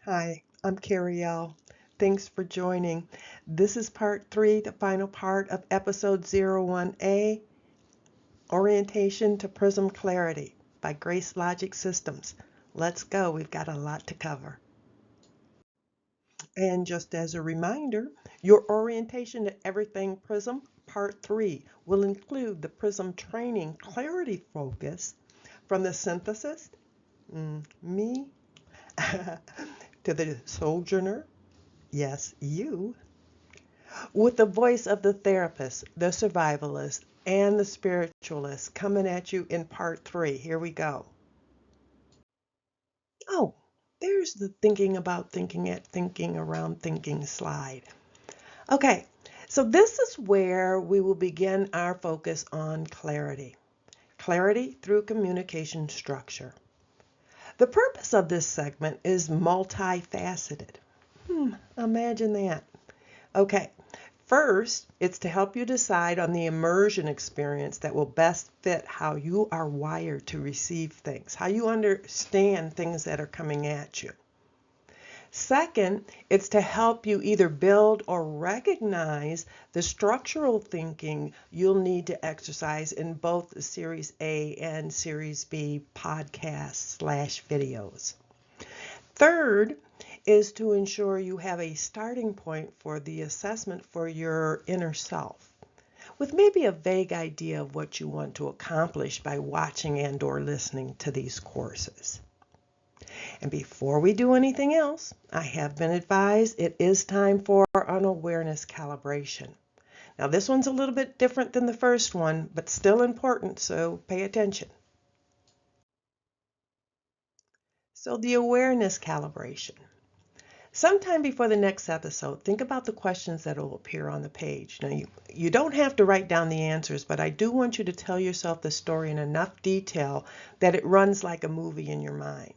Hi, I'm Carrie. Thanks for joining. This is part 3, the final part of episode 01A, Orientation to Prism Clarity by GraceLogic Systems. Let's go. We've got a lot to cover. And just as a reminder, your orientation to everything Prism, part 3, will include the Prism training clarity focus from the synthesis, me, to the sojourner, yes, you, with the voice of the therapist, the survivalist, and the spiritualist coming at you in part 3. Here we go. Oh, there's the thinking about thinking at thinking around thinking slide. Okay, so this is where we will begin our focus on clarity. Clarity through communication structure. The purpose of this segment is multifaceted. Imagine that. Okay, first, it's to help you decide on the immersion experience that will best fit how you are wired to receive things, how you understand things that are coming at you. Second, it's to help you either build or recognize the structural thinking you'll need to exercise in both the Series A and Series B podcasts/videos. Third is to ensure you have a starting point for the assessment for your inner self, with maybe a vague idea of what you want to accomplish by watching and or listening to these courses. And before we do anything else, I have been advised it is time for an awareness calibration. Now this one's a little bit different than the first one, but still important, so pay attention. So the awareness calibration. Sometime before the next episode, think about the questions that will appear on the page. Now, you don't have to write down the answers, but I do want you to tell yourself the story in enough detail that it runs like a movie in your mind.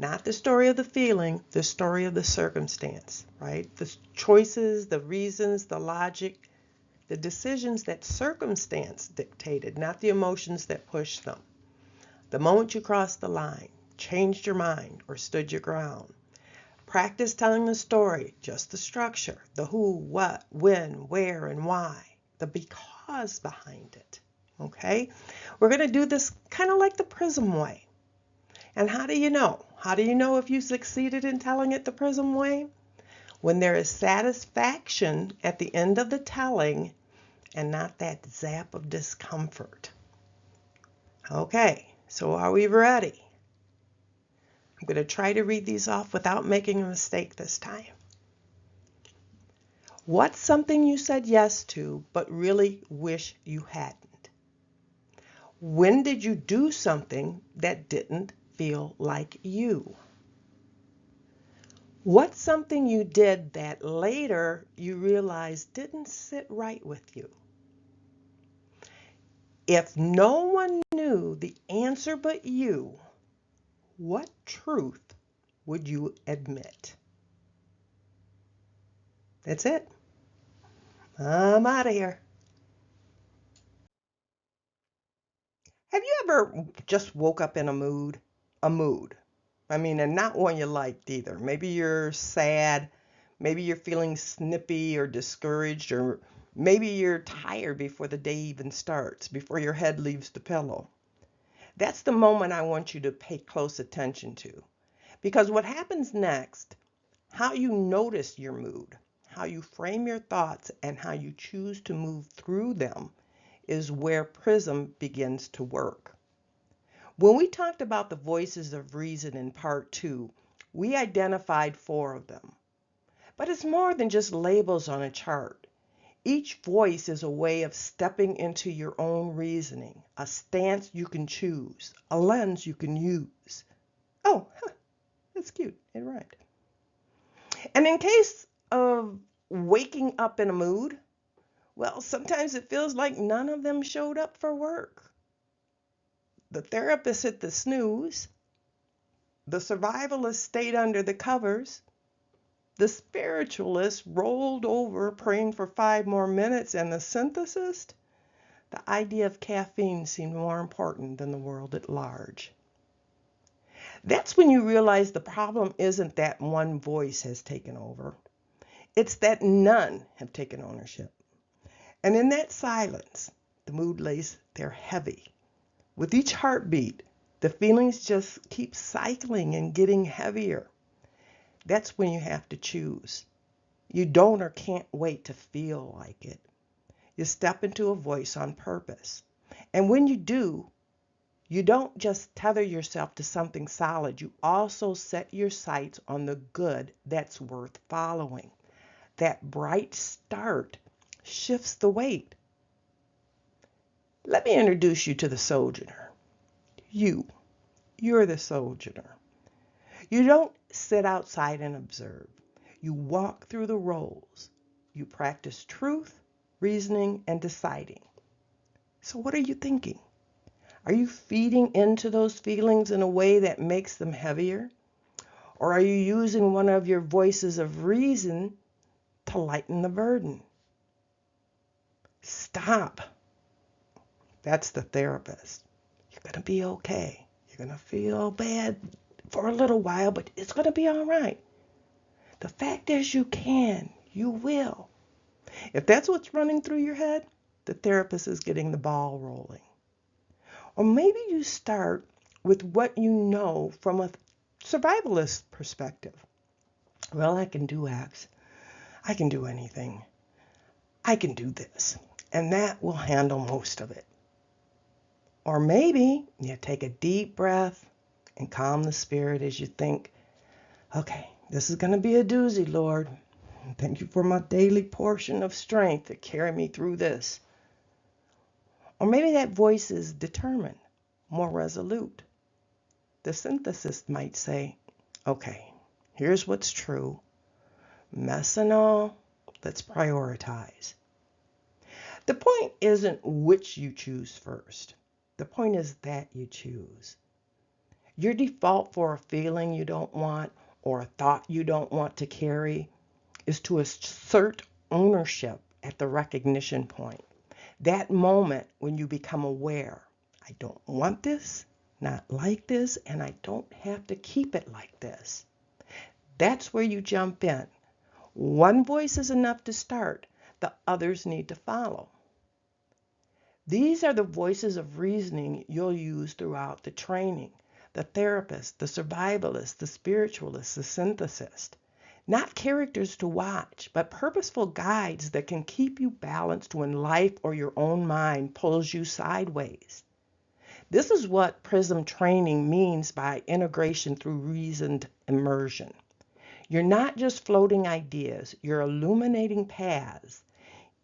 Not the story of the feeling, the story of the circumstance, right? The choices, the reasons, the logic, the decisions that circumstance dictated, not the emotions that pushed them. The moment you crossed the line, changed your mind, or stood your ground. Practice telling the story, just the structure, the who, what, when, where, and why, the because behind it. Okay? We're going to do this kind of like the Prism way. And how do you know? How do you know if you succeeded in telling it the Prism way? When there is satisfaction at the end of the telling and not that zap of discomfort. Okay, so are we ready? I'm going to try to read these off without making a mistake this time. What's something you said yes to but really wish you hadn't? When did you do something that didn't feel like you? What's something you did that later you realized didn't sit right with you? If no one knew the answer but you, what truth would you admit? That's it. I'm out of here. Have you ever just woke up in a mood? A mood. I mean, and not one you liked either. Maybe you're sad. Maybe you're feeling snippy or discouraged, or maybe you're tired before the day even starts, before your head leaves the pillow. That's the moment I want you to pay close attention to. Because what happens next, how you notice your mood, how you frame your thoughts, and how you choose to move through them is where Prism begins to work. When we talked about the voices of reason in part 2, we identified 4 of them. But it's more than just labels on a chart. Each voice is a way of stepping into your own reasoning, a stance you can choose, a lens you can use. Oh, that's cute. It rhymed. And in case of waking up in a mood, well, sometimes it feels like none of them showed up for work. The therapist hit the snooze. The survivalist stayed under the covers. The spiritualist rolled over praying for 5 more minutes, and the synthesist, the idea of caffeine seemed more important than the world at large. That's when you realize the problem isn't that one voice has taken over. It's that none have taken ownership. And in that silence, the mood lays there heavy. With each heartbeat, the feelings just keep cycling and getting heavier. That's when you have to choose. You don't or can't wait to feel like it. You step into a voice on purpose. And when you do, you don't just tether yourself to something solid. You also set your sights on the good that's worth following. That bright start shifts the weight. Let me introduce you to the sojourner. You're the sojourner. You don't sit outside and observe. You walk through the roles. You practice truth, reasoning, and deciding. So what are you thinking? Are you feeding into those feelings in a way that makes them heavier? Or are you using one of your voices of reason to lighten the burden? Stop. That's the therapist. You're going to be okay. You're going to feel bad for a little while, but it's going to be all right. The fact is you will. If that's what's running through your head, the therapist is getting the ball rolling. Or maybe you start with what you know from a survivalist perspective. Well, I can do X. I can do anything. I can do this. And that will handle most of it. Or maybe you take a deep breath and calm the spirit as you think, okay, this is going to be a doozy, Lord. Thank you for my daily portion of strength to carry me through this. Or maybe that voice is determined, more resolute. The synthesis might say, okay, here's what's true. Mess and all, let's prioritize. The point isn't which you choose first. The point is that you choose. Your default for a feeling you don't want or a thought you don't want to carry is to assert ownership at the recognition point. That moment when you become aware, I don't want this, not like this, and I don't have to keep it like this. That's where you jump in. One voice is enough to start. The others need to follow. These are the voices of reasoning you'll use throughout the training. The therapist, the survivalist, the spiritualist, the synthesist. Not characters to watch, but purposeful guides that can keep you balanced when life or your own mind pulls you sideways. This is what Prism training means by integration through reasoned immersion. You're not just floating ideas, you're illuminating paths.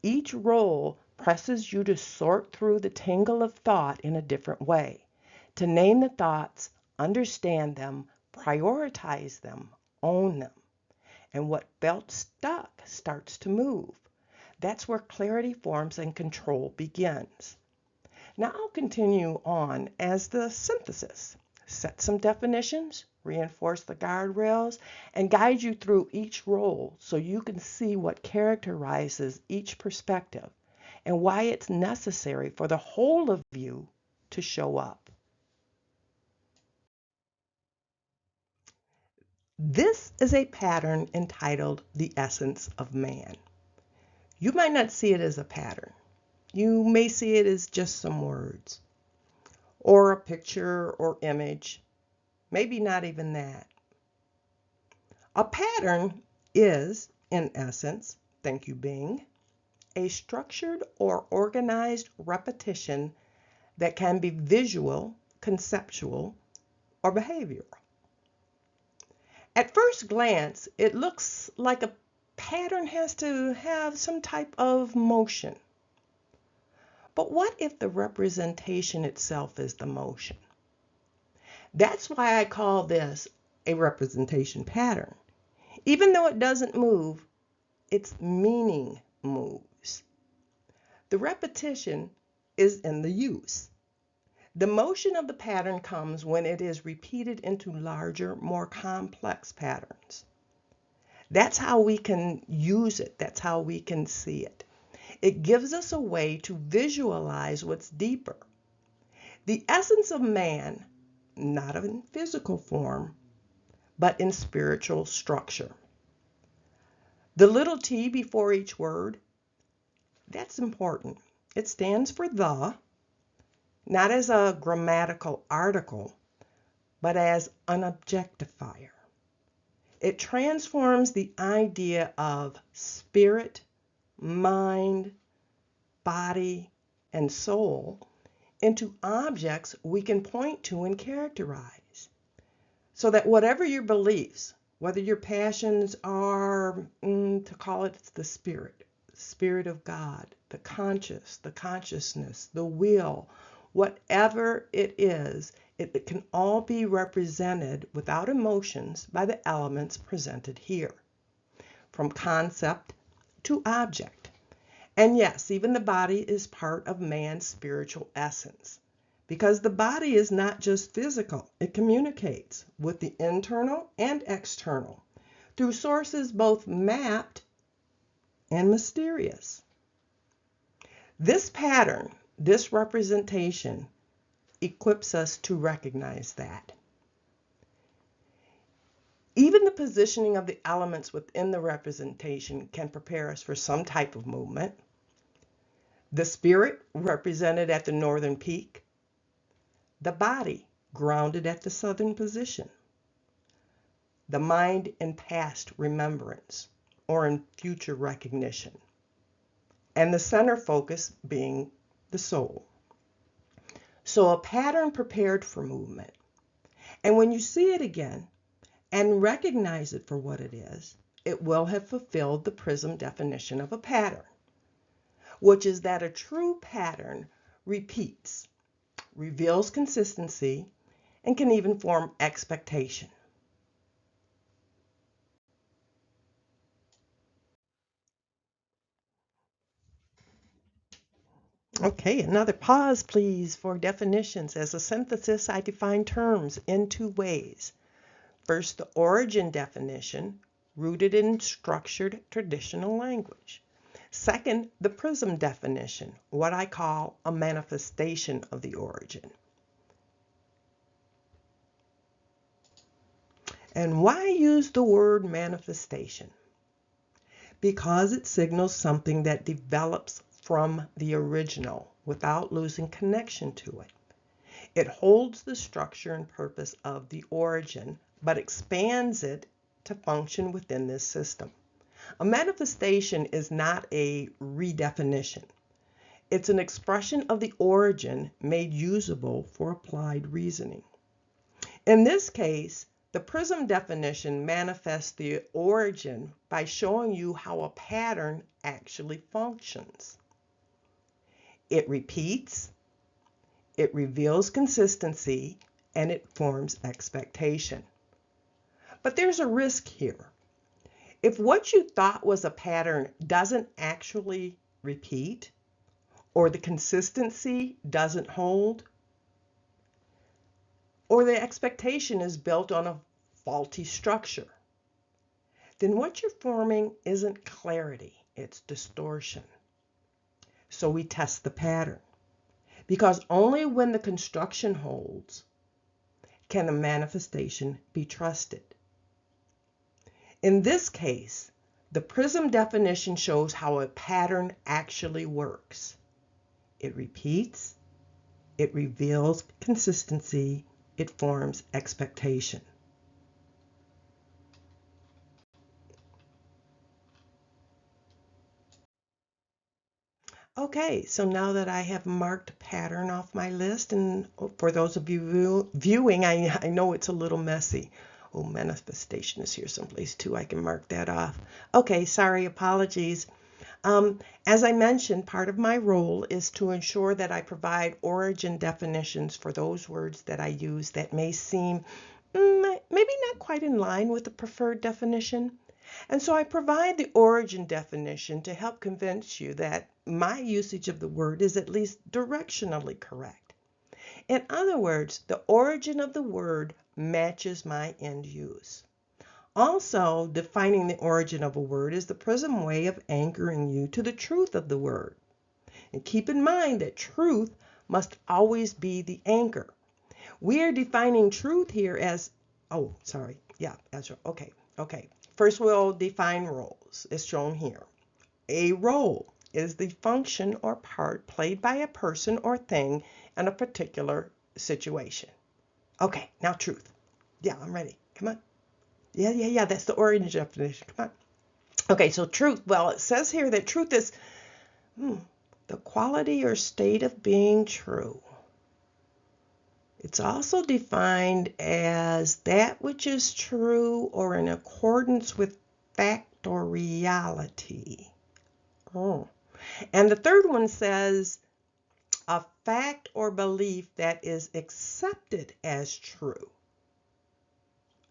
Each role presses you to sort through the tangle of thought in a different way, to name the thoughts, understand them, prioritize them, own them. And what felt stuck starts to move. That's where clarity forms and control begins. Now I'll continue on as the synthesis. Set some definitions, reinforce the guardrails, and guide you through each role so you can see what characterizes each perspective and why it's necessary for the whole of you to show up. This is a pattern entitled The Essence of Man. You might not see it as a pattern. You may see it as just some words or a picture or image, maybe not even that. A pattern is, in essence, thank you Bing, a structured or organized repetition that can be visual, conceptual, or behavioral. At first glance, it looks like a pattern has to have some type of motion. But what if the representation itself is the motion? That's why I call this a representation pattern. Even though it doesn't move, its meaning moves. The repetition is in the use. The motion of the pattern comes when it is repeated into larger, more complex patterns. That's how we can use it. That's how we can see it. It gives us a way to visualize what's deeper. The essence of man not in physical form, but in spiritual structure. The little t before each word, that's important. It stands for the, not as a grammatical article, but as an objectifier. It transforms the idea of spirit, mind, body, and soul into objects we can point to and characterize. So that whatever your beliefs, whether your passions are, to call it the spirit of God, the consciousness, the will, whatever it is, it can all be represented without emotions by the elements presented here, from concept to object. And yes, even the body is part of man's spiritual essence, because the body is not just physical. It communicates with the internal and external through sources both mapped and mysterious. This pattern, this representation, equips us to recognize that. Even the positioning of the elements within the representation can prepare us for some type of movement. The spirit represented at the northern peak, the body grounded at the southern position, the mind in past remembrance or in future recognition, and the center focus being the soul. So a pattern prepared for movement. And when you see it again and recognize it for what it is, it will have fulfilled the Prism definition of a pattern, which is that a true pattern repeats, reveals consistency, and can even form expectation. Okay, another pause, please, for definitions. As a synthesis, I define terms in two ways. First, the origin definition, rooted in structured traditional language. Second, the Prism definition, what I call a manifestation of the origin. And why use the word manifestation? Because it signals something that develops from the original without losing connection to it. It holds the structure and purpose of the origin, but expands it to function within this system. A manifestation is not a redefinition. It's an expression of the origin made usable for applied reasoning. In this case, the Prism definition manifests the origin by showing you how a pattern actually functions. It repeats, it reveals consistency, and it forms expectation. But there's a risk here. If what you thought was a pattern doesn't actually repeat, or the consistency doesn't hold, or the expectation is built on a faulty structure, then what you're forming isn't clarity, it's distortion. So we test the pattern, because only when the construction holds can the manifestation be trusted. In this case, the Prism definition shows how a pattern actually works. It repeats, it reveals consistency, it forms expectation. Okay, so now that I have marked pattern off my list, and for those of you viewing, I know it's a little messy. Oh, manifestation is here someplace too. I can mark that off. Okay, sorry, apologies. As I mentioned, part of my role is to ensure that I provide origin definitions for those words that I use that may seem maybe not quite in line with the preferred definition. And so I provide the origin definition to help convince you that my usage of the word is at least directionally correct. In other words, the origin of the word matches my end use. Also, defining the origin of a word is the Prism way of anchoring you to the truth of the word. And keep in mind that truth must always be the anchor. We are defining truth here as, oh, sorry. Yeah, that's right. Okay, okay. First, we'll define roles. It's shown here. A role is the function or part played by a person or thing in a particular situation. Okay, now truth. Yeah, I'm ready. Come on. Yeah. That's the origin definition. Come on. Okay, so truth. Well, it says here that truth is the quality or state of being true. It's also defined as that which is true or in accordance with fact or reality. Oh. And the third one says a fact or belief that is accepted as true.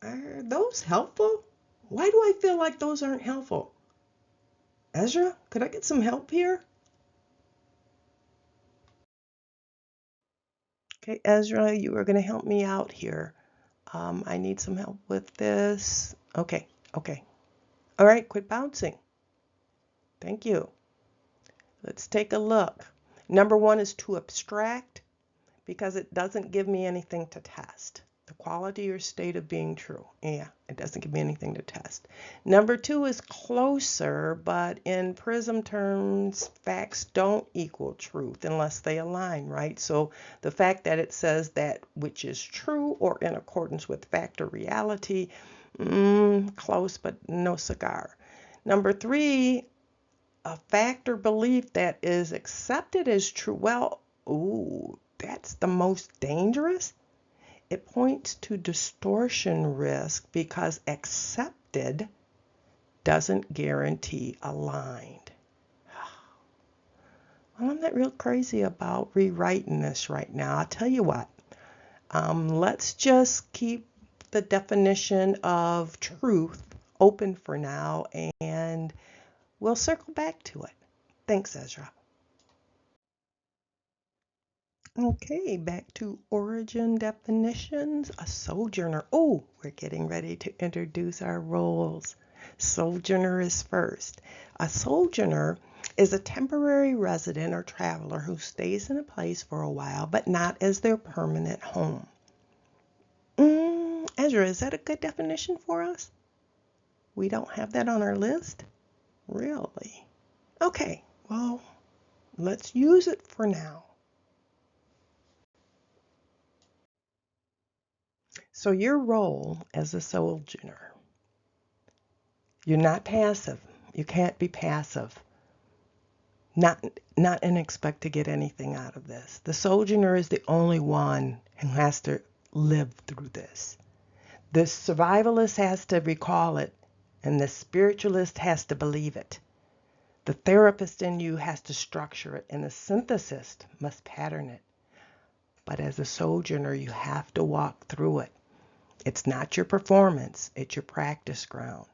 Are those helpful? Why do I feel like those aren't helpful? Ezra, could I get some help here? Okay, Ezra, you are going to help me out here. I need some help with this. Okay. All right, quit bouncing. Thank you. Let's take a look. Number one is too abstract because it doesn't give me anything to test. The quality or state of being true. Yeah, it doesn't give me anything to test. Number two is closer, but in Prism terms, facts don't equal truth unless they align, right? So the fact that it says that which is true or in accordance with fact or reality, close, but no cigar. Number three, a fact or belief that is accepted as true. Well, ooh, that's the most dangerous. It points to distortion risk because accepted doesn't guarantee aligned. Well, I'm not real crazy about rewriting this right now. I'll tell you what. Let's just keep the definition of truth open for now, and we'll circle back to it. Thanks, Ezra. Okay, back to origin definitions. A sojourner. Oh, we're getting ready to introduce our roles. Sojourner is first. A sojourner is a temporary resident or traveler who stays in a place for a while, but not as their permanent home. Ezra, is that a good definition for us? We don't have that on our list? Really? Okay, well, let's use it for now. So your role as a sojourner, you're not passive. You can't be passive. Not and expect to get anything out of this. The sojourner is the only one who has to live through this. The survivalist has to recall it, and the spiritualist has to believe it. The therapist in you has to structure it, and the synthesist must pattern it. But as a sojourner, you have to walk through it. It's not your performance, it's your practice ground.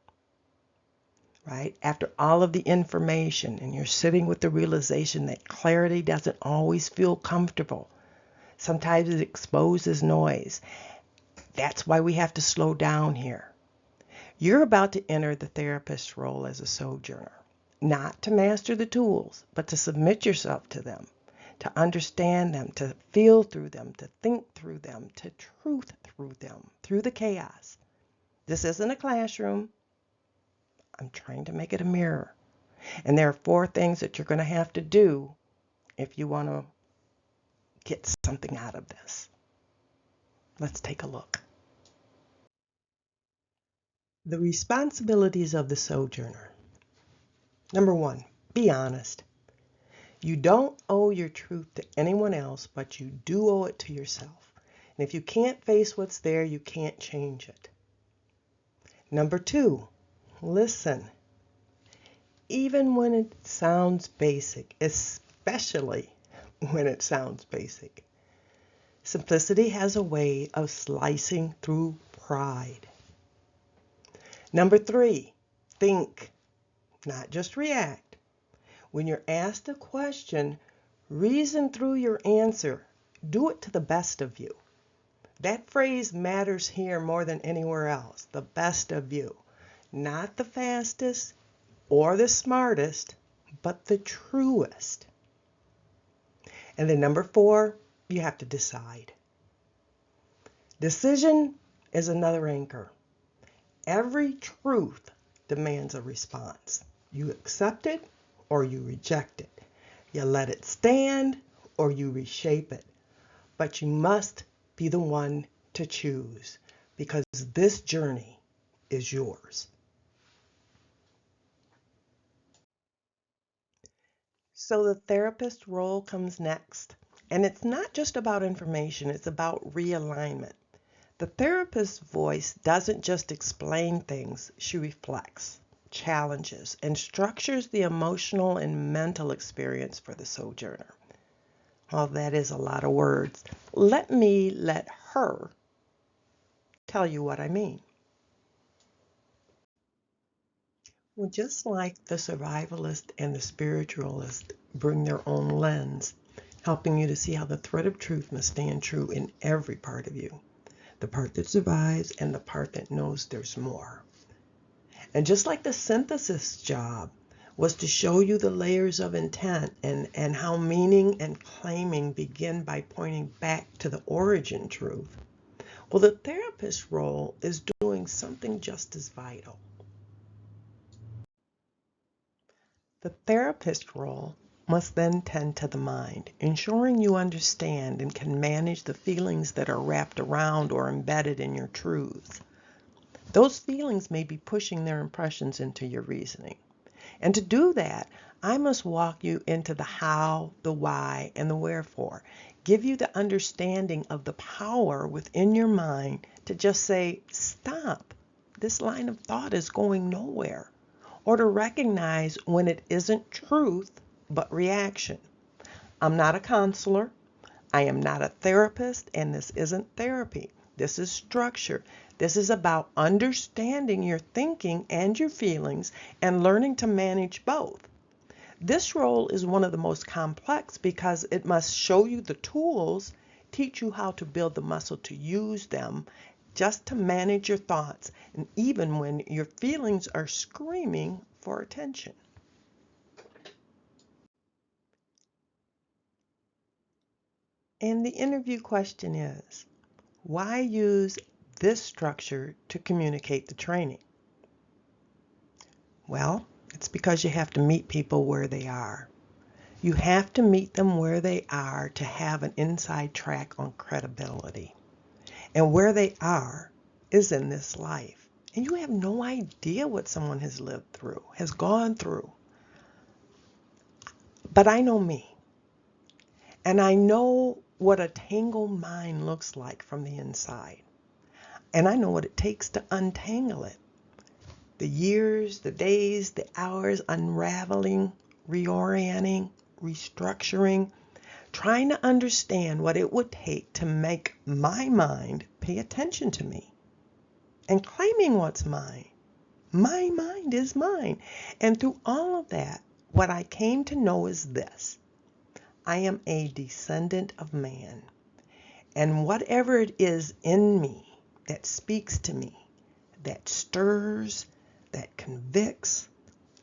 Right? After all of the information, and you're sitting with the realization that clarity doesn't always feel comfortable. Sometimes it exposes noise. That's why we have to slow down here. You're about to enter the therapist's role as a sojourner, not to master the tools, but to submit yourself to them, to understand them, to feel through them, to think through them, to truth through them, through the chaos. This isn't a classroom. I'm trying to make it a mirror. And there are 4 things that you're going to have to do if you want to get something out of this. Let's take a look. The responsibilities of the sojourner. Number 1, be honest. You don't owe your truth to anyone else, but you do owe it to yourself. And if you can't face what's there, you can't change it. Number 2, listen. Even when it sounds basic, especially when it sounds basic. Simplicity has a way of slicing through pride. Number 3, think, not just react. When you're asked a question, reason through your answer. Do it to the best of you. That phrase matters here more than anywhere else. The best of you. Not the fastest or the smartest, but the truest. And then number 4, you have to decide. Decision is another anchor. Every truth demands a response. You accept it or you reject it. You let it stand or you reshape it. But you must be the one to choose because this journey is yours. So the therapist role comes next. And it's not just about information, it's about realignment. The therapist's voice doesn't just explain things, she reflects, challenges, and structures the emotional and mental experience for the sojourner. Well, that is a lot of words. Let her tell you what I mean. Well, just like the survivalist and the spiritualist bring their own lens, helping you to see how the thread of truth must stand true in every part of you. The part that survives and the part that knows there's more. And just like the synthesis job was to show you the layers of intent and how meaning and claiming begin by pointing back to the origin truth, well, the therapist's role is doing something just as vital. The therapist role must then tend to the mind, ensuring you understand and can manage the feelings that are wrapped around or embedded in your truths. Those feelings may be pushing their impressions into your reasoning. And to do that, I must walk you into the how, the why, and the wherefore. Give you the understanding of the power within your mind to just say, stop. This line of thought is going nowhere. Or to recognize when it isn't truth, but reaction. I'm not a counselor. I am not a therapist, and this isn't therapy. This is structure. This is about understanding your thinking and your feelings and learning to manage both. This role is one of the most complex because it must show you the tools, teach you how to build the muscle to use them, just to manage your thoughts, and even when your feelings are screaming for attention. And the interview question is, why use this structure to communicate the training? Well, it's because you have to meet people where they are. You have to meet them where they are to have an inside track on credibility. And where they are is in this life. And you have no idea what someone has lived through, has gone through. But I know me. And I know what a tangled mind looks like from the inside. And I know what it takes to untangle it. The years, the days, the hours, unraveling, reorienting, restructuring, trying to understand what it would take to make my mind pay attention to me and claiming what's mine. My mind is mine. And through all of that, what I came to know is this. I am a descendant of man. And whatever it is in me that speaks to me, that stirs, that convicts,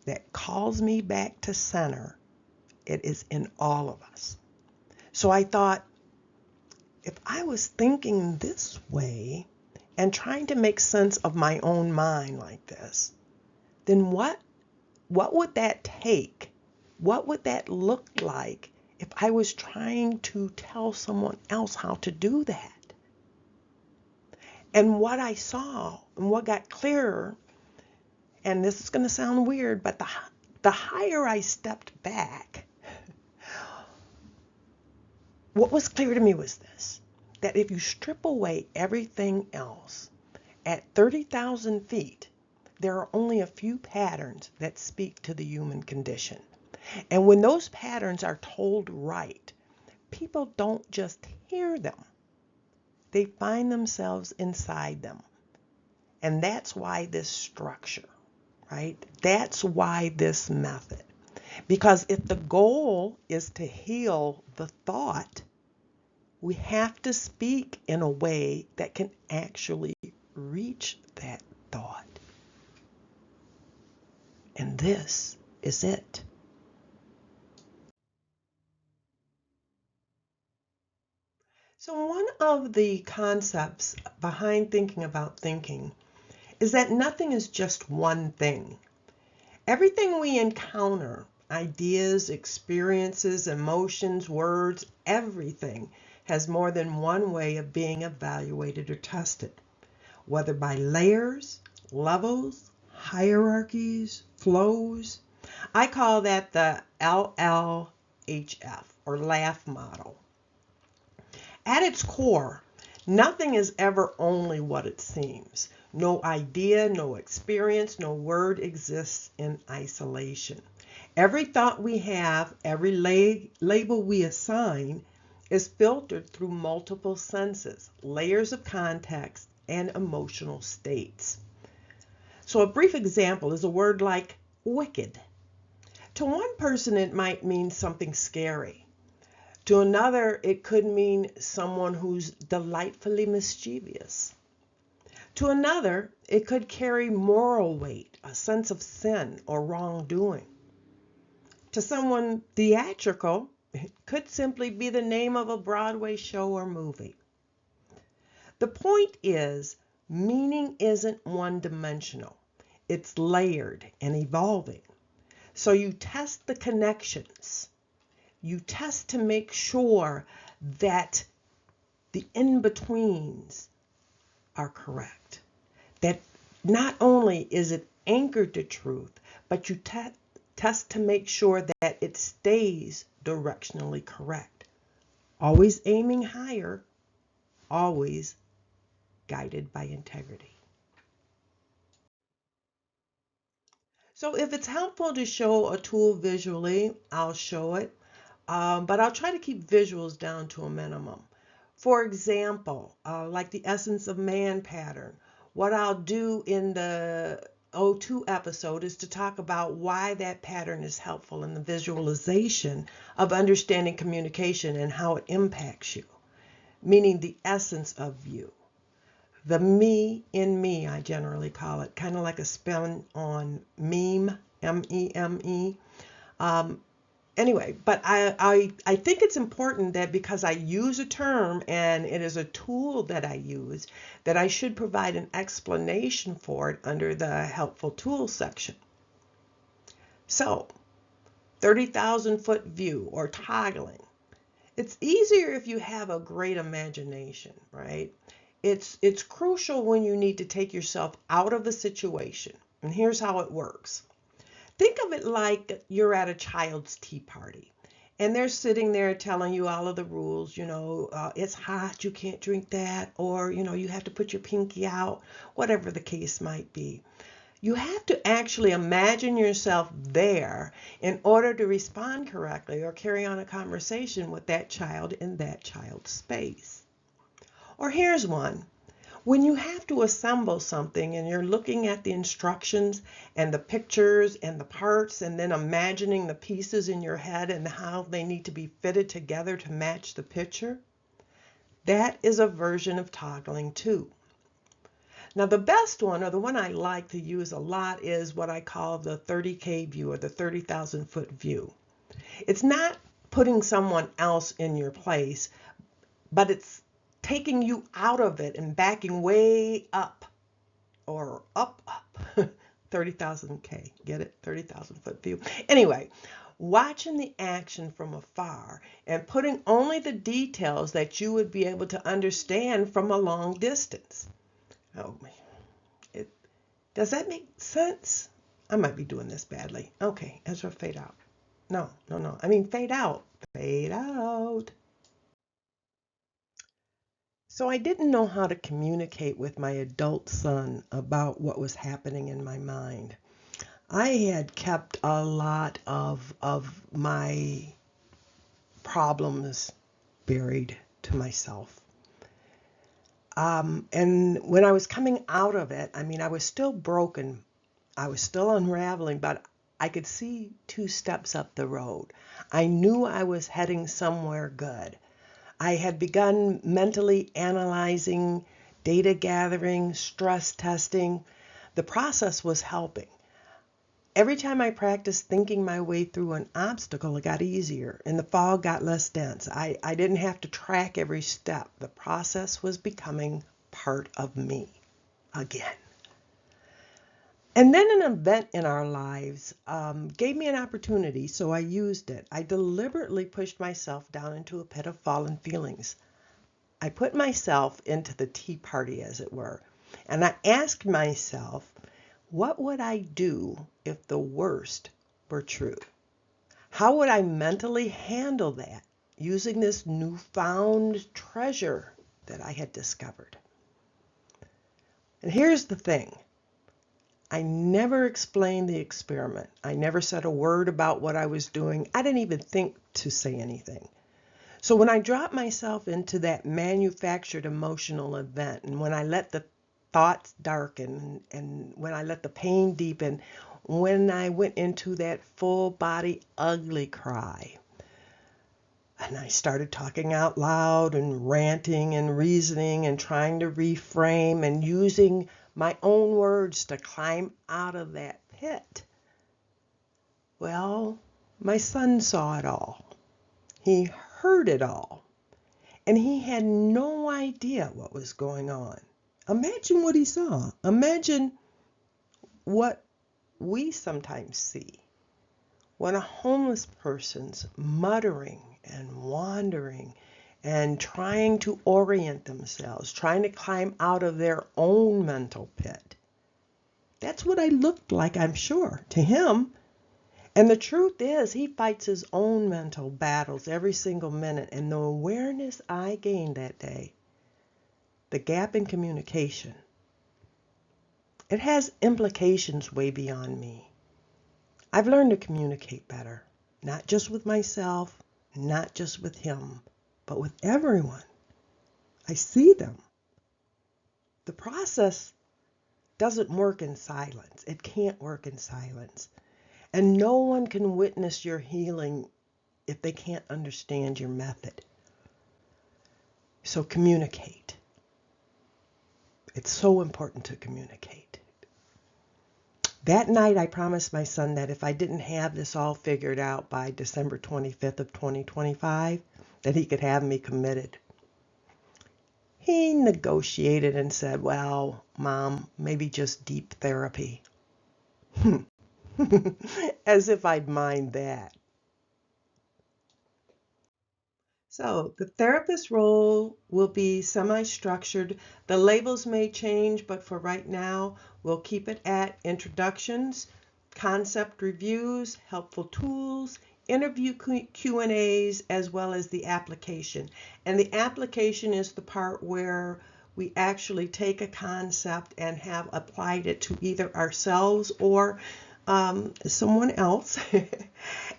that calls me back to center, it is in all of us. So I thought, if I was thinking this way and trying to make sense of my own mind like this, then what would that take? What would that look like if I was trying to tell someone else how to do that? And what I saw and what got clearer, and this is going to sound weird, but the higher I stepped back, what was clear to me was this, that if you strip away everything else, at 30,000 feet, there are only a few patterns that speak to the human condition. And when those patterns are told right, people don't just hear them. They find themselves inside them. And that's why this structure, right? That's why this method. Because if the goal is to heal the thought, we have to speak in a way that can actually reach that thought. And this is it. So one of the concepts behind thinking about thinking is that nothing is just one thing. Everything we encounter, ideas, experiences, emotions, words, everything has more than one way of being evaluated or tested, whether by layers, levels, hierarchies, flows. I call that the LLHF or laugh model. At its core, nothing is ever only what it seems. No idea, no experience, no word exists in isolation. Every thought we have, every label we assign is filtered through multiple senses, layers of context, and emotional states. So a brief example is a word like wicked. To one person, it might mean something scary. To another, it could mean someone who's delightfully mischievous. To another, it could carry moral weight, a sense of sin or wrongdoing. To someone theatrical, it could simply be the name of a Broadway show or movie. The point is, meaning isn't one-dimensional. It's layered and evolving. So you test the connections. You test to make sure that the in-betweens are correct. That not only is it anchored to truth, but you test to make sure that it stays directionally correct. Always aiming higher, always guided by integrity. So if it's helpful to show a tool visually, I'll show it, but I'll try to keep visuals down to a minimum. For example, like the essence of man pattern, what I'll do in the O2 episode is to talk about why that pattern is helpful in the visualization of understanding communication and how it impacts you, meaning the essence of you. The me in me, I generally call it, kind of like a spin on meme, M-E-M-E. Anyway, but I think it's important that because I use a term and it is a tool that I use, that I should provide an explanation for it under the helpful tools section. So, 30,000 foot view or toggling. It's easier if you have a great imagination, right? It's crucial when you need to take yourself out of a situation. And here's how it works. Think of it like you're at a child's tea party and they're sitting there telling you all of the rules, it's hot, you can't drink that, or, you have to put your pinky out, whatever the case might be. You have to actually imagine yourself there in order to respond correctly or carry on a conversation with that child in that child's space. Or here's one. When you have to assemble something and you're looking at the instructions and the pictures and the parts and then imagining the pieces in your head and how they need to be fitted together to match the picture, that is a version of toggling too. Now the best one, or the one I like to use a lot, is what I call the 30K view or the 30,000 foot view. It's not putting someone else in your place, but it's taking you out of it and backing way up, or up, 30,000K, get it? 30,000 foot view. Anyway, watching the action from afar and putting only the details that you would be able to understand from a long distance. Oh, does that make sense? I might be doing this badly. Okay, Ezra, fade out. No. I mean, fade out. Fade out. So I didn't know how to communicate with my adult son about what was happening in my mind. I had kept a lot of my problems buried to myself. And when I was coming out of it, I was still broken. I was still unraveling, but I could see 2 steps up the road. I knew I was heading somewhere good. I had begun mentally analyzing, data gathering, stress testing. The process was helping. Every time I practiced thinking my way through an obstacle, it got easier and the fog got less dense. I didn't have to track every step. The process was becoming part of me again. And then an event in our lives gave me an opportunity, so I used it. I deliberately pushed myself down into a pit of fallen feelings. I put myself into the tea party, as it were, and I asked myself, what would I do if the worst were true? How would I mentally handle that using this newfound treasure that I had discovered? And here's the thing. I never explained the experiment. I never said a word about what I was doing. I didn't even think to say anything. So when I dropped myself into that manufactured emotional event, and when I let the thoughts darken, and when I let the pain deepen, when I went into that full body ugly cry, and I started talking out loud and ranting and reasoning and trying to reframe and using my own words to climb out of that pit. Well, my son saw it all. He heard it all. And he had no idea what was going on. Imagine what he saw. Imagine what we sometimes see when a homeless person's muttering and wandering and trying to orient themselves, trying to climb out of their own mental pit. That's what I looked like, I'm sure, to him. And the truth is, he fights his own mental battles every single minute. And the awareness I gained that day, the gap in communication, it has implications way beyond me. I've learned to communicate better, not just with myself, not just with him, but with everyone. I see them. The process doesn't work in silence. It can't work in silence. And no one can witness your healing if they can't understand your method. So communicate. It's so important to communicate. That night I promised my son that if I didn't have this all figured out by December 25th of 2025, that he could have me committed. He negotiated and said, well, Mom, maybe just deep therapy. As if I'd mind that. So the therapist role will be semi-structured. The labels may change, but for right now, we'll keep it at introductions, concept reviews, helpful tools, interview Q&As, as well as the application. And the application is the part where we actually take a concept and have applied it to either ourselves or someone else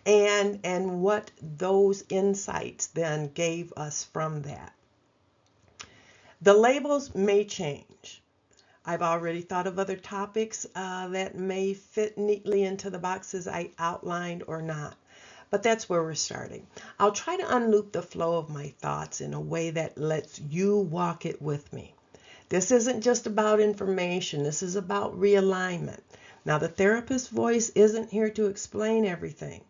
and what those insights then gave us from that. The labels may change. I've already thought of other topics that may fit neatly into the boxes I outlined or not. But that's where we're starting. I'll try to unloop the flow of my thoughts in a way that lets you walk it with me. This isn't just about information. This is about realignment. Now, the therapist's voice isn't here to explain everything.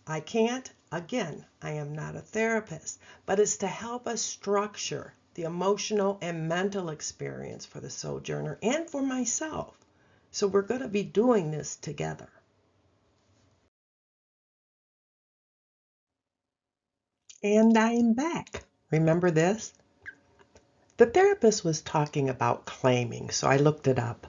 I can't. Again, I am not a therapist, but it's to help us structure the emotional and mental experience for the sojourner and for myself. So we're going to be doing this together. And I'm back. Remember this? The therapist was talking about claiming, so I looked it up.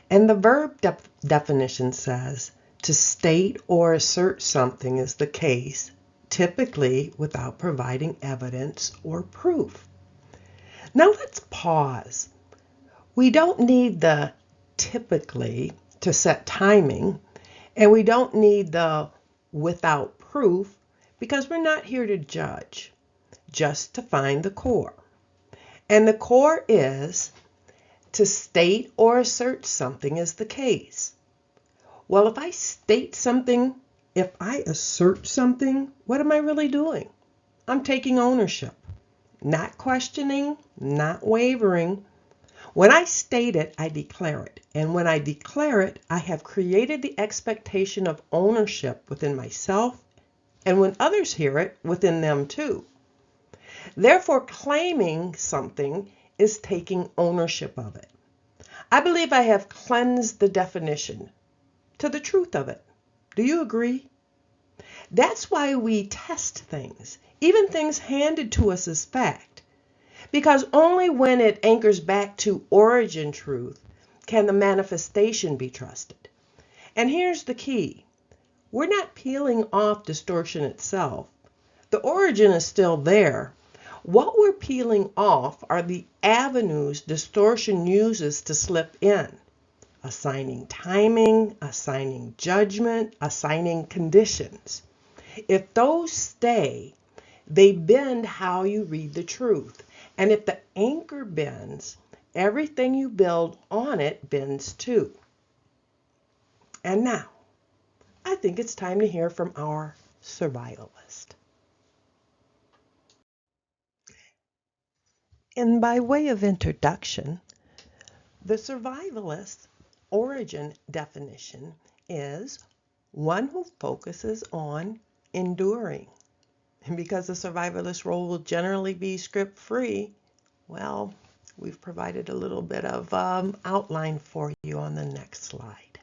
And the verb definition says, to state or assert something is the case, typically without providing evidence or proof. Now let's pause. We don't need the typically to set timing, and we don't need the without proof because we're not here to judge, just to find the core. And the core is to state or assert something is the case. Well, if I state something, if I assert something, what am I really doing? I'm taking ownership, not questioning, not wavering. When I state it, I declare it. And when I declare it, I have created the expectation of ownership within myself, and when others hear it, within them too. Therefore, claiming something is taking ownership of it. I believe I have cleansed the definition to the truth of it. Do you agree? That's why we test things, even things handed to us as fact, because only when it anchors back to origin truth can the manifestation be trusted. And here's the key. We're not peeling off distortion itself. The origin is still there. What we're peeling off are the avenues distortion uses to slip in. Assigning timing, assigning judgment, assigning conditions. If those stay, they bend how you read the truth. And if the anchor bends, everything you build on it bends too. And now, I think it's time to hear from our survivalist. And by way of introduction, the survivalist origin definition is one who focuses on enduring. And because the survivalist role will generally be script-free, well, we've provided a little bit of outline for you on the next slide.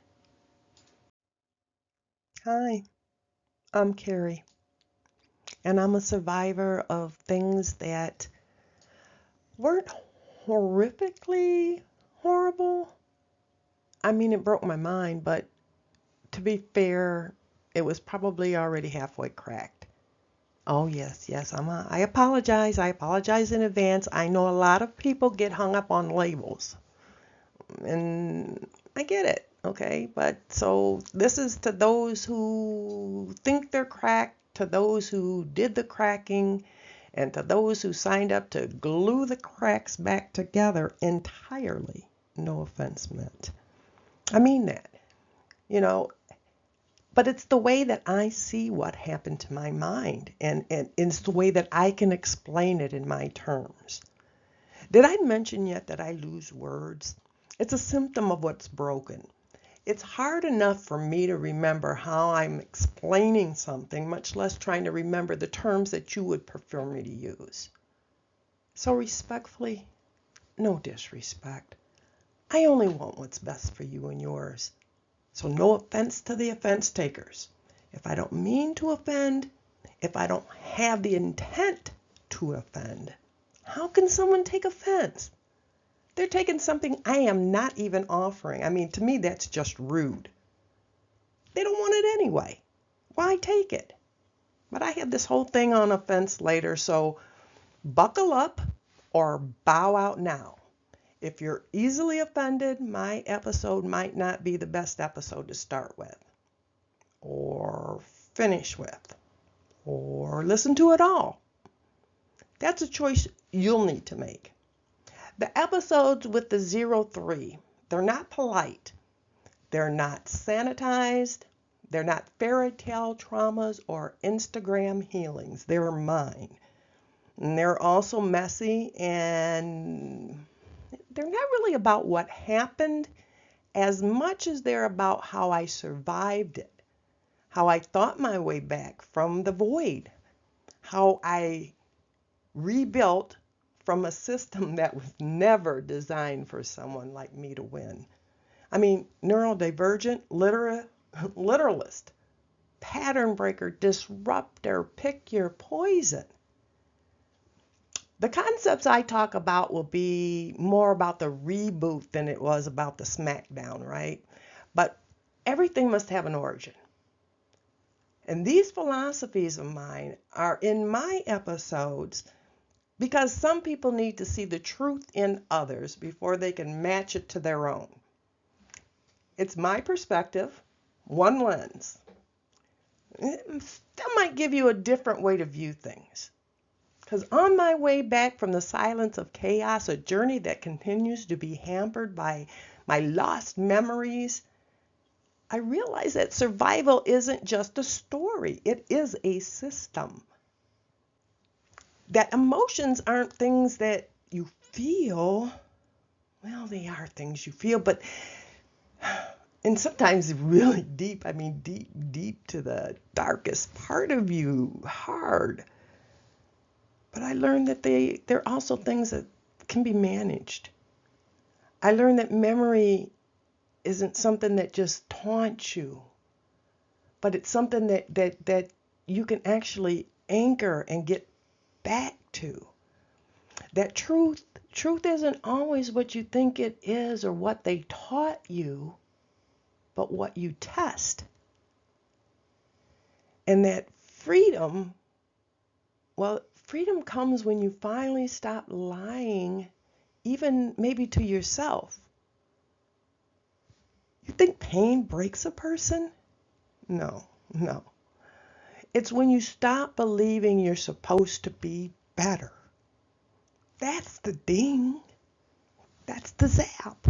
Hi, I'm Carrie, and I'm a survivor of things that weren't horrifically horrible. I mean, it broke my mind, but to be fair, it was probably already halfway cracked. Oh, yes, I apologize. I apologize in advance. I know a lot of people get hung up on labels, and I get it, okay? But so this is to those who think they're cracked, to those who did the cracking, and to those who signed up to glue the cracks back together entirely. No offense meant. I mean that, you know, but it's the way that I see what happened to my mind, and it's the way that I can explain it in my terms. Did I mention yet that I lose words? It's a symptom of what's broken. It's hard enough for me to remember how I'm explaining something, much less trying to remember the terms that you would prefer me to use. So respectfully, no disrespect. I only want what's best for you and yours. So no offense to the offense takers. If I don't mean to offend, if I don't have the intent to offend, how can someone take offense? They're taking something I am not even offering. I mean, to me, that's just rude. They don't want it anyway. Why take it? But I have this whole thing on offense later, so buckle up or bow out now. If you're easily offended, my episode might not be the best episode to start with, or finish with, or listen to it all. That's a choice you'll need to make. The episodes with the 03, they're not polite, they're not sanitized, they're not fairy tale traumas or Instagram healings. They're mine. And they're also messy, and they're not really about what happened as much as they're about how I survived it, how I thought my way back from the void, how I rebuilt from a system that was never designed for someone like me to win. I mean, neurodivergent, literalist, pattern breaker, disruptor, pick your poison. The concepts I talk about will be more about the reboot than it was about the smackdown, right? But everything must have an origin. And these philosophies of mine are in my episodes because some people need to see the truth in others before they can match it to their own. It's my perspective, one lens. That might give you a different way to view things. Because on my way back from the silence of chaos, a journey that continues to be hampered by my lost memories, I realized that survival isn't just a story, it is a system. That emotions aren't things that you feel, Well, they are things you feel, but and sometimes really deep, I mean deep, deep to the darkest part of you, hard. But I learned that they're also things that can be managed. I learned that memory isn't something that just taunts you, but it's something that you can actually anchor and get back to. That truth isn't always what you think it is or what they taught you, but what you test. And that freedom, well, freedom comes when you finally stop lying, even maybe to yourself. You think pain breaks a person? No, no. It's when you stop believing you're supposed to be better. That's the ding. That's the zap.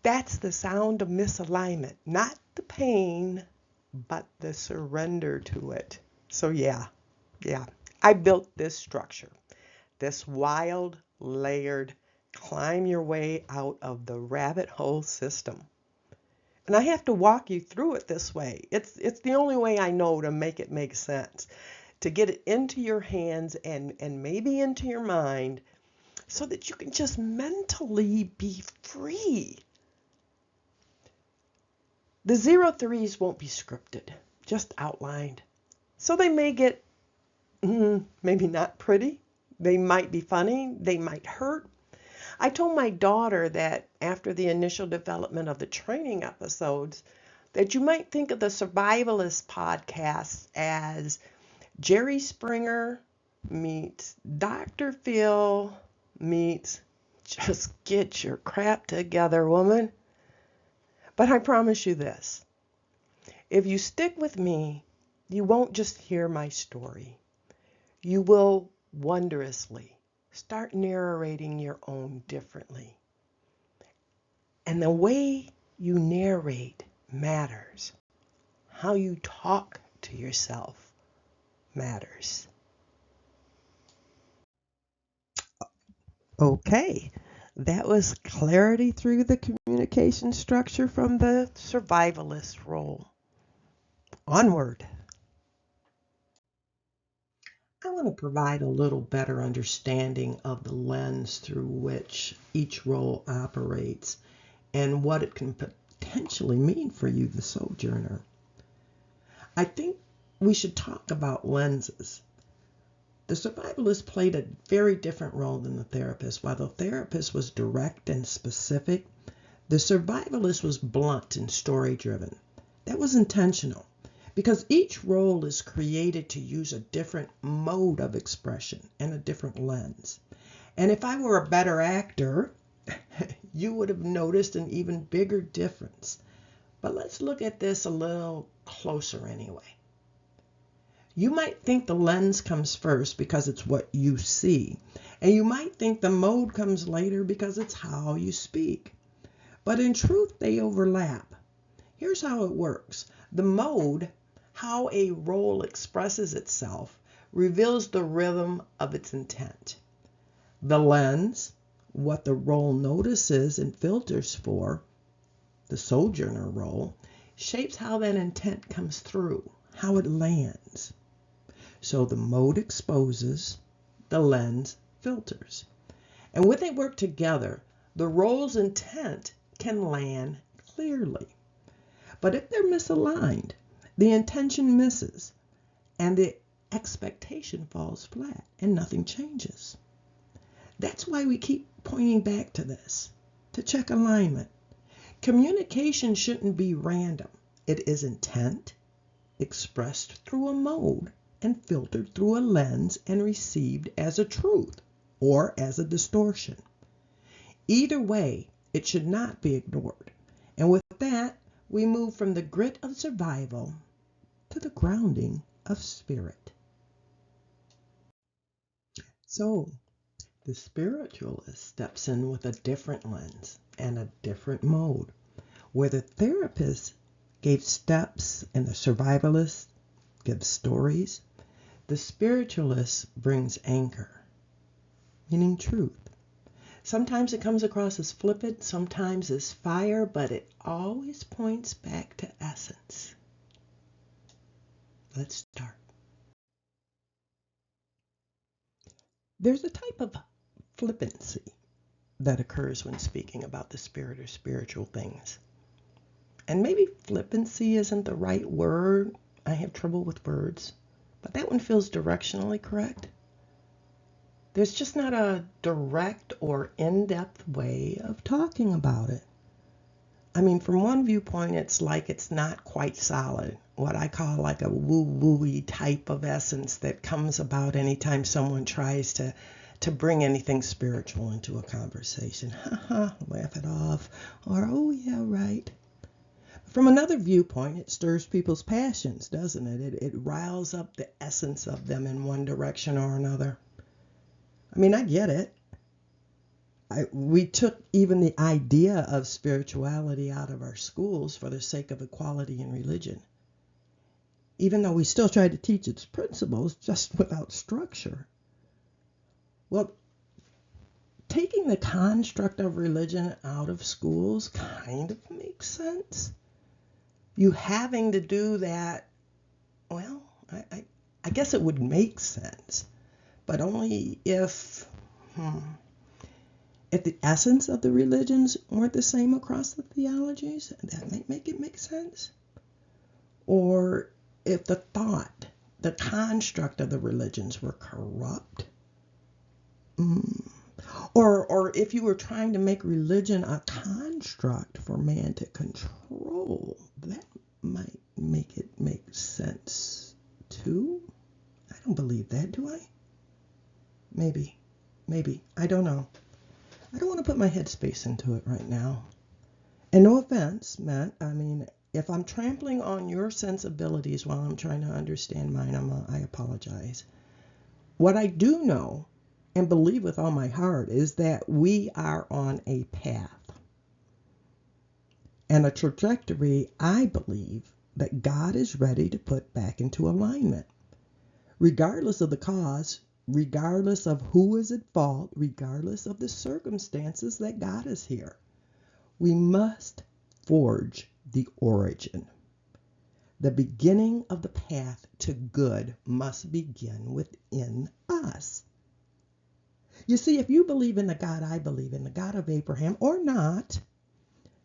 That's the sound of misalignment. Not the pain, but the surrender to it. So yeah. I built this structure. This wild, layered, climb your way out of the rabbit hole system. And I have to walk you through it this way. It's the only way I know to make it make sense. To get it into your hands and maybe into your mind so that you can just mentally be free. The 03s won't be scripted, just outlined. So they may get maybe not pretty. They might be funny. They might hurt. I told my daughter that after the initial development of the training episodes, that you might think of the Survivalist podcast as Jerry Springer meets Dr. Phil meets just get your crap together, woman. But I promise you this. If you stick with me, you won't just hear my story. You will wondrously start narrating your own differently. And the way you narrate matters. How you talk to yourself matters. Okay, that was clarity through the communication structure from the survivalist role. Onward. I want to provide a little better understanding of the lens through which each role operates and what it can potentially mean for you, the sojourner. I think we should talk about lenses. The survivalist played a very different role than the therapist. While the therapist was direct and specific, the survivalist was blunt and story-driven. That was intentional because each role is created to use a different mode of expression and a different lens. And if I were a better actor, you would have noticed an even bigger difference. But let's look at this a little closer anyway. You might think the lens comes first because it's what you see. And you might think the mode comes later because it's how you speak. But in truth, they overlap. Here's how it works. The mode, how a role expresses itself, reveals the rhythm of its intent. The lens, what the role notices and filters for, the sojourner role, shapes how that intent comes through, how it lands. So the mode exposes, the lens filters. And when they work together, the role's intent can land clearly. But if they're misaligned, the intention misses and the expectation falls flat and nothing changes. That's why we keep pointing back to this, to check alignment. Communication shouldn't be random. It is intent expressed through a mode and filtered through a lens and received as a truth or as a distortion. Either way, it should not be ignored. And with that, we move from the grit of survival to the grounding of spirit. So, the spiritualist steps in with a different lens and a different mode, where the therapist gave steps and the survivalist gives stories. The spiritualist brings anchor, meaning truth. Sometimes it comes across as flippant, sometimes as fire, but it always points back to essence. Let's start. There's a type of flippancy that occurs when speaking about the spirit or spiritual things. And maybe flippancy isn't the right word. I have trouble with words, but that one feels directionally correct. There's just not a direct or in-depth way of talking about it. I mean, from one viewpoint, it's like it's not quite solid. What I call like a woo-woo-y type of essence that comes about anytime someone tries to bring anything spiritual into a conversation. Ha ha, laugh it off. Or, oh yeah, right. From another viewpoint, it stirs people's passions, doesn't it? It riles up the essence of them in one direction or another. I mean, I get it. We took even the idea of spirituality out of our schools for the sake of equality in religion, even though we still tried to teach its principles just without structure. Well, taking the construct of religion out of schools kind of makes sense. You having to do that, well, I guess it would make sense, but only if the essence of the religions weren't the same across the theologies. That might make it make sense. Or if the thought, the construct of the religions were corrupt. Or if you were trying to make religion a construct for man to control, that might make it make sense too. I don't believe that, do I? Maybe. I don't know. I don't want to put my headspace into it right now. And no offense, Matt. I mean, if I'm trampling on your sensibilities while I'm trying to understand mine, I apologize. What I do know and believe with all my heart is that we are on a path and a trajectory I believe that God is ready to put back into alignment, regardless of the cause, regardless of who is at fault, regardless of the circumstances that got us here. We must forge the origin. The beginning of the path to good must begin within us. You see, if you believe in the God I believe in, the God of Abraham, or not,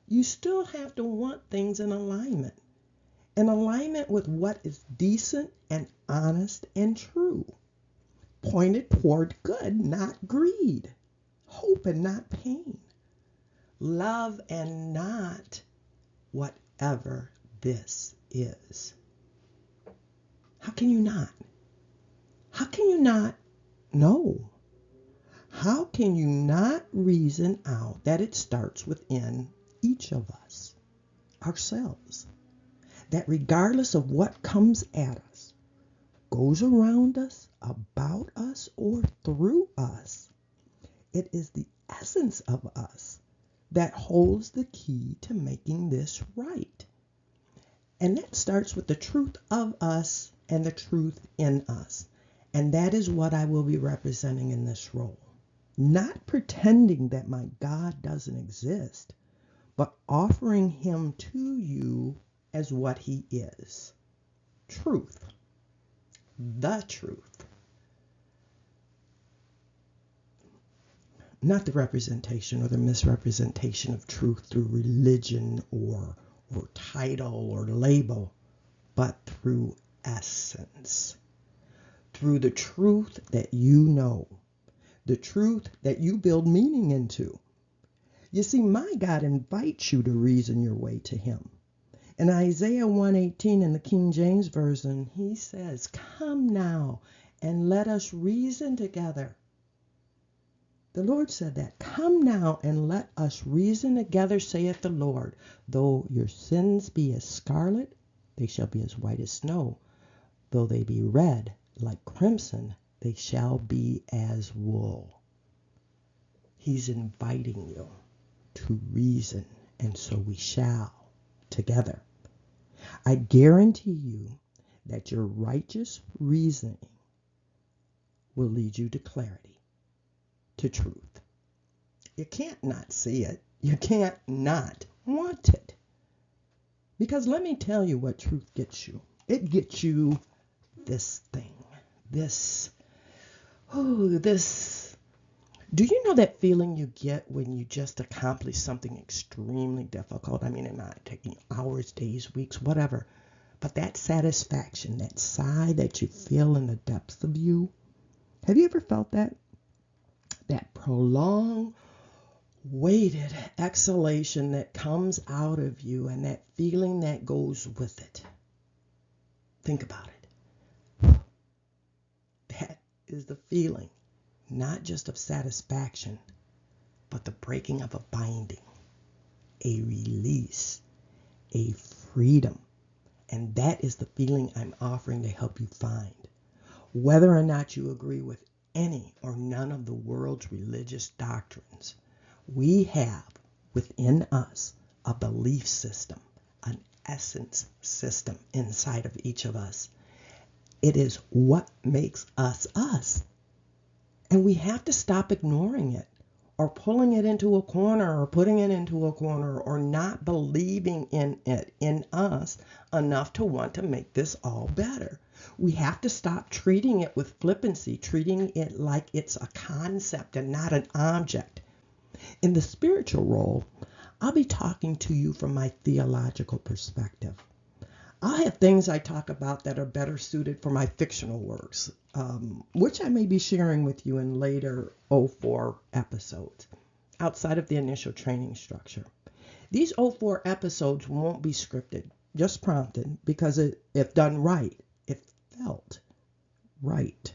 you still have to want things in alignment with what is decent and honest and true. Pointed toward good, not greed. Hope and not pain. Love and not whatever this is. How can you not? How can you not know? How can you not reason out that it starts within each of us, ourselves? That regardless of what comes at us, goes around us, about us, or through us, it is the essence of us that holds the key to making this right. And that starts with the truth of us and the truth in us. And that is what I will be representing in this role. Not pretending that my God doesn't exist, but offering him to you as what he is. Truth. The truth. Not the representation or the misrepresentation of truth through religion or title or label, but through essence. Through the truth that you know. The truth that you build meaning into. You see, my God invites you to reason your way to him. In Isaiah 1:18 in the King James Version, he says, "Come now and let us reason together." The Lord said that. "Come now and let us reason together, saith the Lord. Though your sins be as scarlet, they shall be as white as snow. Though they be red like crimson, they shall be as wool." He's inviting you to reason, and so we shall together. I guarantee you that your righteous reasoning will lead you to clarity, to truth. You can't not see it. You can't not want it. Because let me tell you what truth gets you. It gets you this thing. This. Do you know that feeling you get when you just accomplish something extremely difficult? I mean, it might take you hours, days, weeks, whatever. But that satisfaction, that sigh that you feel in the depths of you, have you ever felt that? That prolonged, weighted exhalation that comes out of you and that feeling that goes with it. Think about it. That is the feeling, not just of satisfaction, but the breaking of a binding, a release, a freedom. And that is the feeling I'm offering to help you find. Whether or not you agree with any or none of the world's religious doctrines, we have within us a belief system, an essence system inside of each of us. It is what makes us us. And we have to stop ignoring it or pulling it into a corner or putting it into a corner or not believing in it, in us, enough to want to make this all better. We have to stop treating it with flippancy, treating it like it's a concept and not an object. In the spiritual role, I'll be talking to you from my theological perspective. I have things I talk about that are better suited for my fictional works, which I may be sharing with you in later 04 episodes, outside of the initial training structure. These 04 episodes won't be scripted, just prompted, because if done right, it felt right.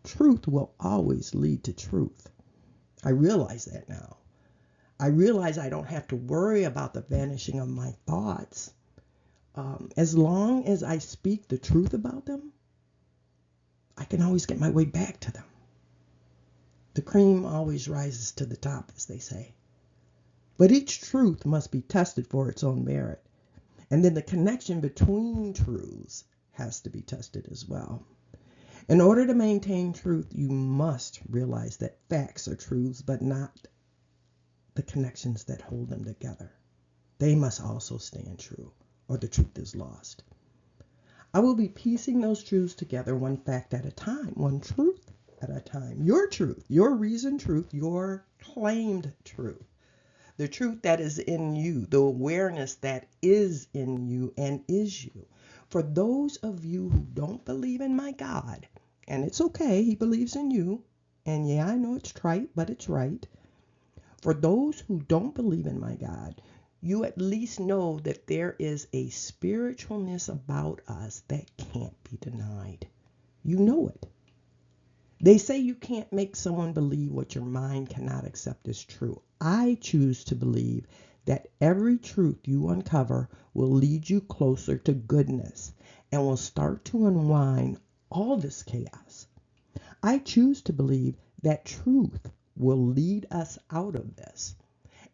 Truth will always lead to truth. I realize that now. I realize I don't have to worry about the vanishing of my thoughts. As long as I speak the truth about them, I can always get my way back to them. The cream always rises to the top, as they say. But each truth must be tested for its own merit. And then the connection between truths has to be tested as well. In order to maintain truth, you must realize that facts are truths, but not the connections that hold them together. They must also stand true, or the truth is lost. I will be piecing those truths together one fact at a time, one truth at a time. Your truth, your reasoned truth, your claimed truth. The truth that is in you, the awareness that is in you and is you. For those of you who don't believe in my God, and it's okay, he believes in you, and yeah, I know it's trite, but it's right. For those who don't believe in my God, you at least know that there is a spiritualness about us that can't be denied. You know it. They say you can't make someone believe what your mind cannot accept as true. I choose to believe that every truth you uncover will lead you closer to goodness and will start to unwind all this chaos. I choose to believe that truth will lead us out of this.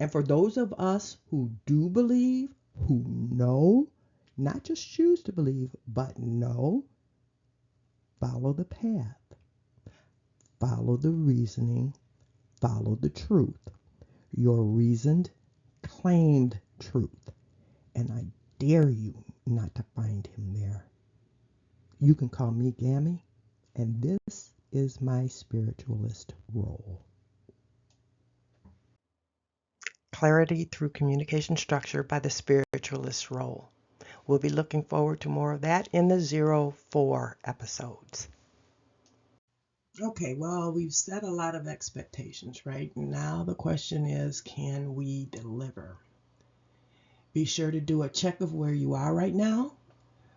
And for those of us who do believe, who know, not just choose to believe, but know, follow the path. Follow the reasoning, follow the truth, your reasoned, claimed truth. And I dare you not to find him there. You can call me Gammy, and this is my spiritualist role. Clarity through communication structure by the spiritualist role. We'll be looking forward to more of that in the 04 episodes. Okay, well, we've set a lot of expectations, right? Now the question is, can we deliver? Be sure to do a check of where you are right now.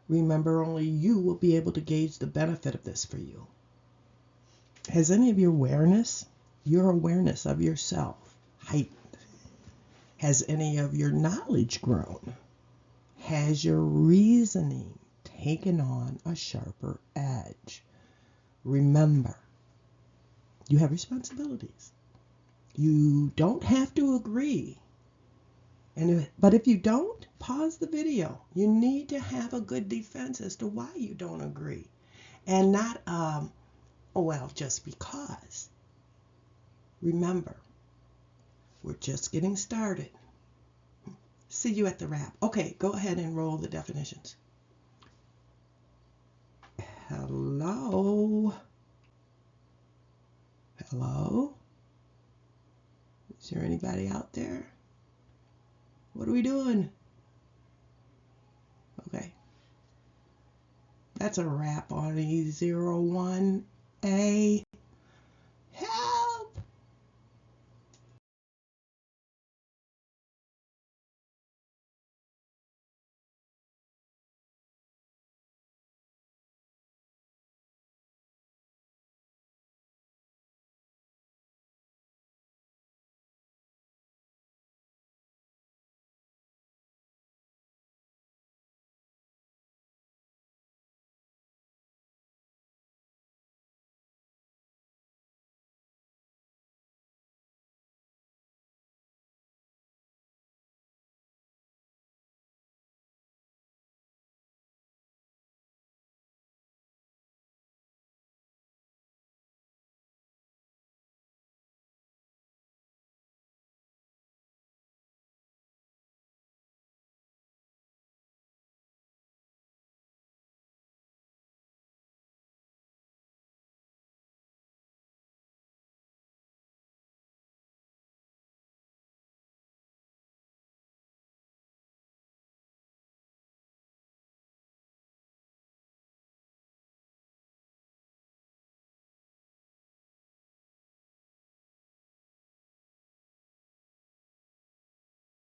Remember, only you will be able to gauge the benefit of this for you. Has any of your awareness of yourself heightened? Has any of your knowledge grown? Has your reasoning taken on a sharper edge? Remember, you have responsibilities. You don't have to agree. But if you don't, pause the video. You need to have a good defense as to why you don't agree. And not, just because. Remember, We're just getting started. See you at the wrap. Okay, go ahead and roll the definitions. Hello? Hello? Is there anybody out there? What are we doing? Okay. That's a wrap on E01A.